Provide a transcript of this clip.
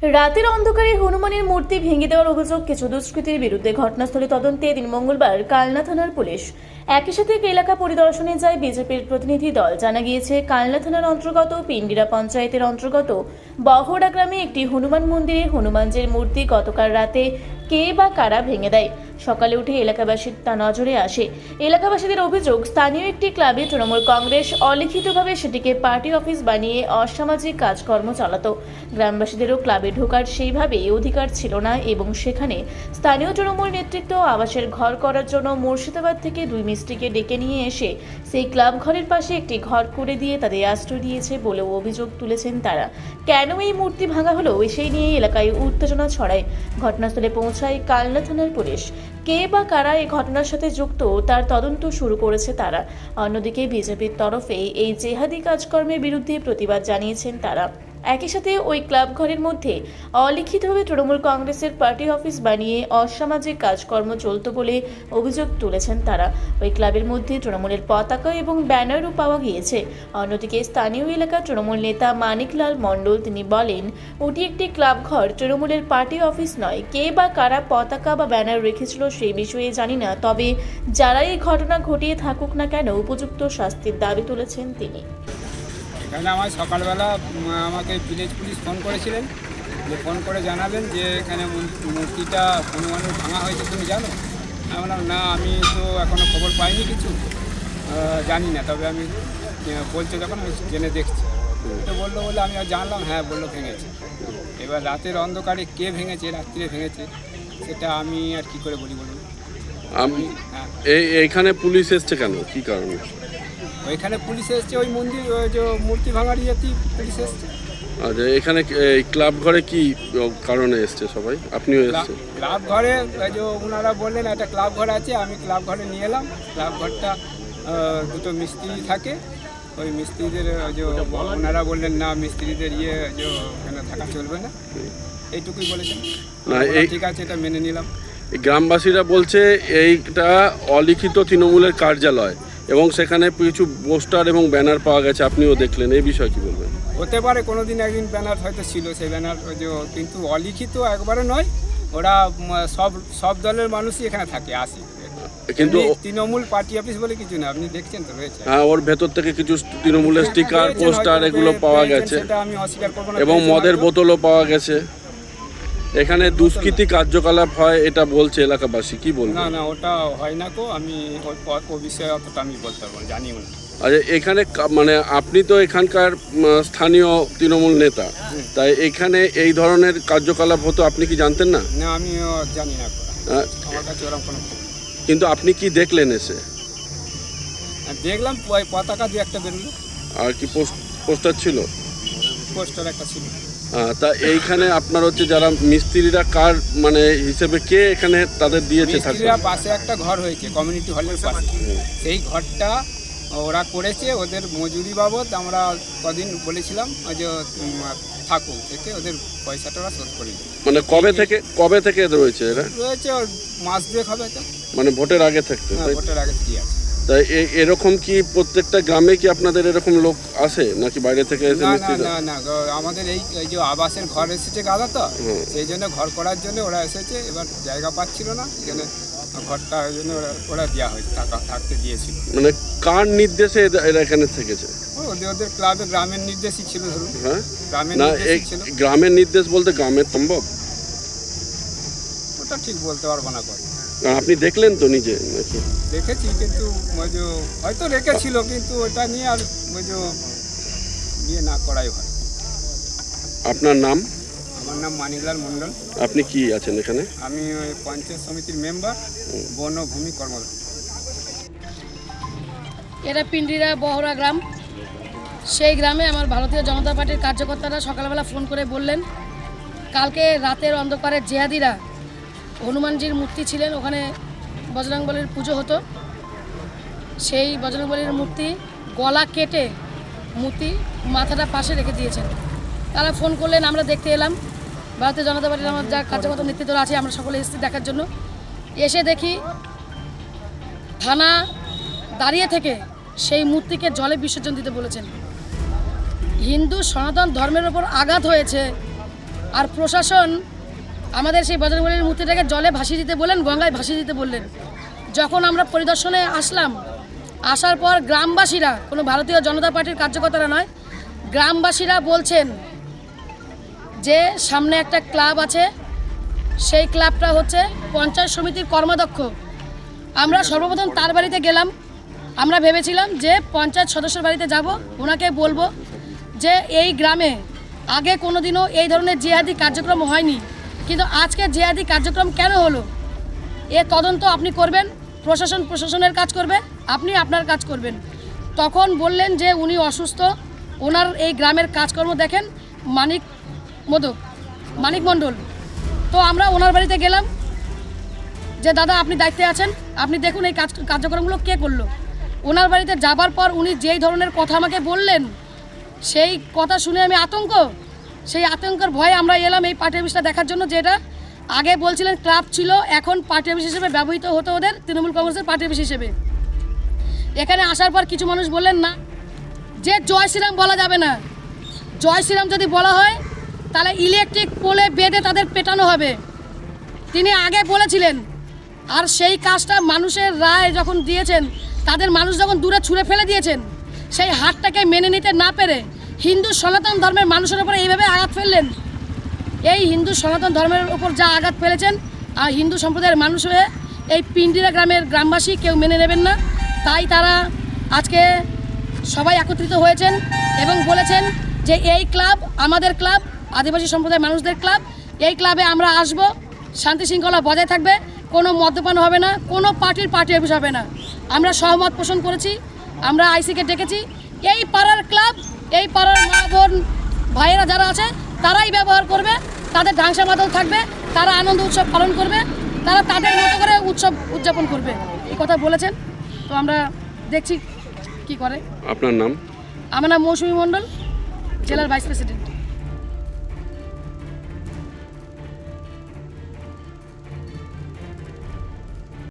রাতের অন্ধকারে হনুমানের মূর্তি ভেঙে দেওয়ার অভিযোগ কিছু দুষ্কৃতীর বিরুদ্ধে ঘটনাস্থলে তদন্তে দিন মঙ্গলবার কালনা থানার পুলিশ একই সাথে এলাকা পরিদর্শনে যায় বিজেপির প্রতিনিধি দল। জানা গিয়েছে, কালনা থানার অন্তর্গত পিন্ডিরা পঞ্চায়েতের অন্তর্গত বহড়া গ্রামে একটি হনুমান মন্দিরে হনুমানজির মূর্তি গতকাল রাতে কে বা কারা ভেঙে দেয়। সকালে উঠে এলাকাবাসীর তা নজরে আসে। এলাকাবাসীদের অভিযোগ, স্থানীয় একটি ক্লাবে তৃণমূল কংগ্রেস অলিখিতভাবে সেটিকে পার্টি অফিস বানিয়ে অসামাজিক কাজকর্ম চালাতো। গ্রামবাসীদেরও ক্লাবে ঢোকার সেইভাবে অধিকার ছিল না এবং সেখানে স্থানীয় তৃণমূল নেতৃত্ব আবাসের ঘর করার জন্য মুর্শিদাবাদ থেকে দুই মিস্ত্রিকে ডেকে নিয়ে এসে সেই ক্লাব ঘরের পাশে একটি ঘর করে দিয়ে তাদের আশ্রয় দিয়েছে বলেও অভিযোগ তুলেছেন তারা। কেন এই মূর্তি ভাঙা হলো সেই নিয়ে এলাকায় উত্তেজনা ছড়ায়। ঘটনাস্থলে পৌঁছায় কালনা থানার পুলিশ। কে বা কারা এই ঘটনার সাথে যুক্ত তার তদন্ত শুরু করেছে তারা। অন্যদিকে বিজেপির তরফে এই জেহাদি কাজকর্মের বিরুদ্ধে প্রতিবাদ জানিয়েছেন তারা। একই সাথে ওই ক্লাব ঘরের মধ্যে অলিখিতভাবে তৃণমূল কংগ্রেসের পার্টি অফিস বানিয়ে অসামাজিক কাজকর্ম চলত বলে অভিযোগ তুলেছেন তারা। ওই ক্লাবের মধ্যে তৃণমূলের পতাকা এবং ব্যানারও পাওয়া গিয়েছে। অন্যদিকে স্থানীয় এলাকার তৃণমূল নেতা মানিকলাল মণ্ডল তিনি বলেন, ওটি একটি ক্লাব ঘর, তৃণমূলের পার্টি অফিস নয়। কে বা কারা পতাকা বা ব্যানার রেখেছিল সেই বিষয়ে জানি না, তবে যারা এই ঘটনা ঘটিয়ে থাকুক না কেন উপযুক্ত শাস্তির দাবি তুলেছেন তিনি। এখানে আমার সকালবেলা আমাকে ভিলেজ পুলিশ ফোন করেছিলেন, যে ফোন করে জানাবেন যে এখানে মূর্তিটা হনুমানের ভাঙা হয়েছে, তুমি জানো? আমি বললাম না, আমি তো এখনও খবর পাইনি, কিছু জানি না, তবে আমি বলছে যখন আমি জেনে দেখছি। তো বললো বলে আমি আর জানলাম, হ্যাঁ বললো ভেঙেছে। এবার রাতের অন্ধকারে কে ভেঙেছে, রাত্রিরে ভেঙেছে, সেটা আমি আর কি করে বলি বলুন। আমি এইখানে পুলিশ এসছে কেন, কি কারণে? ওইখানে পুলিশ এসছে, ওই মন্দির ওই যে মূর্তি ভাঙার ইয়েতেই পুলিশ এসছে। আচ্ছা, এখানে এই ক্লাব ঘরে কি কারণে এসছে সবাই? আপনিও এসছে? ক্লাব ঘরে যে ওনারা বললেন একটা ক্লাব ঘর আছে, আমি ক্লাব ঘরে নিয়ে এলাম। ক্লাব ঘরটা দুটো মিস্ত্রি থাকে, ওই মিস্ত্রিদের যে ওনারা বললেন না, মিস্ত্রিদের যে ওখানে থাকা চলবে না, এইটুকুই বলেছেন। না, ঠিক আছে, এটা মেনে নিলাম। গ্রামবাসীরা বলছে এইটা অলিখিত তৃণমূলের কার্যালয় এবং সেখানে কিছু পোস্টার এবং ব্যানার পাওয়া গেছে, আপনিও দেখলেন, এই বিষয়ে কি বলবেন? হতে পারে, কোনোদিন একদিন ব্যানার হয়তো ছিল, সেই ব্যানার যে কিন্তু অলিখিত একবারে নয়। ওরা সব দলের মানুষই এখানে থাকে, আসে, কিন্তু তৃণমূল পার্টি অফিস বলে কিছু না, আপনি দেখছেন তো রয়েছে। হ্যাঁ, ওর ভেতর থেকে কিছু তৃণমূলের স্টিকার, পোস্টার এগুলো পাওয়া গেছে আমি অস্বীকার করব না, এবং মদের বোতলও পাওয়া গেছে। এখানে দুষ্কৃতি কার্যকলাপ হয় এটা বলছে এলাকাবাসী, কি বলবো? না, ওটা হয় না কো, আমি ও বিষয়ে অতটা আমি বলতে পারবো না, জানিও না। আচ্ছা, এখানে মানে আপনি তো এখানকার স্থানীয় তৃণমূল নেতা, তাই এখানে এই ধরনের কার্যকলাপ হতো আপনি কি জানতেন না? না, আমি জানি না, আমার কাছে ওরকম কোনো খবর। কিন্তু আপনি কি দেখলেন এসে? দেখলাম ওই পতাকা দু একটা বেরোলো। আর কি পোস্টার ছিল? পোস্টার একটা ছিল। তা এইখানে আপনার হচ্ছে যারা মিস্ত্রিরা কার মানে হিসেবে কে এখানে তাদের দিয়েছে থাকবে? পাশে একটা ঘর হয়েছে কমিউনিটি হলের পাশে, সেই ঘরটা ওরা করেছে। ওদের মজুরি বাবদ আমরা কদিন বলেছিলাম যে থাকুক, থেকে ওদের পয়সাটা ওরা শোধ করে দেবে। মানে কবে থেকে রয়েছে এরা? রয়েছে মাস দুয়েক হবে তো। মানে ভোটের আগে থাকতে? ভোটের আগে কি আছে। তাই এরকম কি প্রত্যেকটা গ্রামে কি আপনাদের এরকম লোক আসে নাকি বাইরে থেকে এসে? না, আমাদের এই যে আবাসের ঘর এসেছে গাদা, তো সেই জন্য ঘর করার জন্য ওরা এসেছে। এবার জায়গা পাচ্ছিল না, এখানে ঘরটা ওই জন্য ওরা দেওয়া হয়েছে, থাকতে দিয়েছিল। মানে কার নির্দেশে এরা এখানে থেকেছে? ওদের ক্লাবে গ্রামের নির্দেশই ছিল, ধরুন। হ্যাঁ, গ্রামের নির্দেশ বলতে গ্রামের সম্ভব ওটা ঠিক বলতে পারবো না। আপনি দেখলেন তো নিজে নাকি? দেখেছি, কিন্তু হয়তো রেখেছিল, কিন্তু ওটা নিয়ে আর বিয়ে না করাই হয়। আপনার নাম? আমার নাম মানিকলাল মণ্ডল। আপনি কি আছেন এখানে? আমি ওই পঞ্চায়েত সমিতির মেম্বার, বন ও ভূমি কর্মরত। এটা পিন্ডিরা বহড়া গ্রাম। সেই গ্রামে আমার ভারতীয় জনতা পার্টির কার্যকর্তারা সকালবেলা ফোন করে বললেন, কালকে রাতের অন্ধকারে জেহাদিরা হনুমানজির মূর্তি ছিলেন, ওখানে বজরংবলীর পুজো হতো। সেই বজরংবলীর মূর্তি গলা কেটে মূর্তি মাথাটা পাশে রেখে দিয়েছেন। তারা ফোন করলেন, আমরা দেখতে এলাম। ভারতীয় জনতা পার্টির আমার যা কার্যকর্তা নেতৃত্বরা আছে, আমরা সকলে এসেছি দেখার জন্য। এসে দেখি থানা দাঁড়িয়ে থেকে সেই মূর্তিকে জলে বিসর্জন দিতে বলেছেন। হিন্দু সনাতন ধর্মের ওপর আঘাত হয়েছে, আর প্রশাসন আমাদের সেই বজরংবলীর মূর্তিটাকে জলে ভাসিয়ে দিতে বললেন, গঙ্গায় ভাসিয়ে দিতে বললেন। যখন আমরা পরিদর্শনে আসলাম, আসার পর গ্রামবাসীরা, কোনো ভারতীয় জনতা পার্টির কার্যকর্তারা নয়, গ্রামবাসীরা বলছেন যে সামনে একটা ক্লাব আছে, সেই ক্লাবটা হচ্ছে পঞ্চায়েত সমিতির কর্মাধ্যক্ষ। আমরা সর্বপ্রথম তার বাড়িতে গেলাম। আমরা ভেবেছিলাম যে পঞ্চায়েত সদস্যের বাড়িতে যাব, ওনাকে বলবো যে এই গ্রামে আগে কোনো দিনও এই ধরনের জিহাদি কার্যক্রম হয়নি, কিন্তু আজকে জিহাদি কার্যক্রম কেন হলো, এ তদন্ত আপনি করবেন, প্রশাসন প্রশাসনের কাজ করবে, আপনি আপনার কাজ করবেন। তখন বললেন যে উনি অসুস্থ, ওনার এই গ্রামের কাজকর্ম দেখেন মানিক মণ্ডল। তো আমরা ওনার বাড়িতে গেলাম যে দাদা আপনি দায়িত্বে আছেন, আপনি দেখুন এই কার্যক্রমগুলো কে করলো। ওনার বাড়িতে যাবার পর উনি যেই ধরনের কথা আমাকে বললেন, সেই কথা শুনে আমি সেই আতঙ্কের ভয়ে আমরা এলাম এই পার্টি অফিসটা দেখার জন্য, যেটা আগে বলছিলেন ক্লাব ছিল, এখন পার্টি অফিস হিসেবে ব্যবহৃত হতো ওদের তৃণমূল কংগ্রেসের পার্টি অফিস হিসেবে। এখানে আসার পর কিছু মানুষ বললেন না, যে জয় শ্রীরাম বলা যাবে না, জয় শ্রীরাম যদি বলা হয় তাহলে ইলেকট্রিক পোলে বেঁধে তাদের পেটানো হবে, তিনি আগে বলেছিলেন। আর সেই কাজটা মানুষের রায় যখন দিয়েছেন, তাদের মানুষ যখন দূরে ছুঁড়ে ফেলে দিয়েছেন, সেই হাতটাকে মেনে নিতে না পেরে হিন্দু সনাতন ধর্মের মানুষের উপরে এইভাবে আঘাত ফেললেন। এই হিন্দু সনাতন ধর্মের উপর যা আঘাত ফেলেছেন, আর হিন্দু সম্প্রদায়ের মানুষ হয়ে এই পিন্ডিরা গ্রামের গ্রামবাসী কেউ মেনে নেবেন না। তাই তারা আজকে সবাই একত্রিত হয়েছেন এবং বলেছেন যে এই ক্লাব আমাদের ক্লাব, আদিবাসী সম্প্রদায়ের মানুষদের ক্লাব, এই ক্লাবে আমরা আসব, শান্তি শৃঙ্খলা বজায় থাকবে, কোনো মদ্যপান হবে না, কোনো পার্টি অফিস হবে না। আমরা সহমত পোষণ করেছি, আমরা আইসিকে ডেকেছি। এই পাড়ার ক্লাব, এই পাড়ার মা বোন ভাইয়েরা যারা আছে তারাই ব্যবহার করবে, তাদের ঢাংসা মাদল থাকবে, তারা আনন্দ উৎসব পালন করবে, তারা তাদের মতো করে উৎসব উদযাপন করবে, এই কথা বলেছেন। তো আমরা দেখছি কি করে। আপনার নাম? আমার নাম মৌসুমী মণ্ডল, জেলার ভাইস প্রেসিডেন্ট।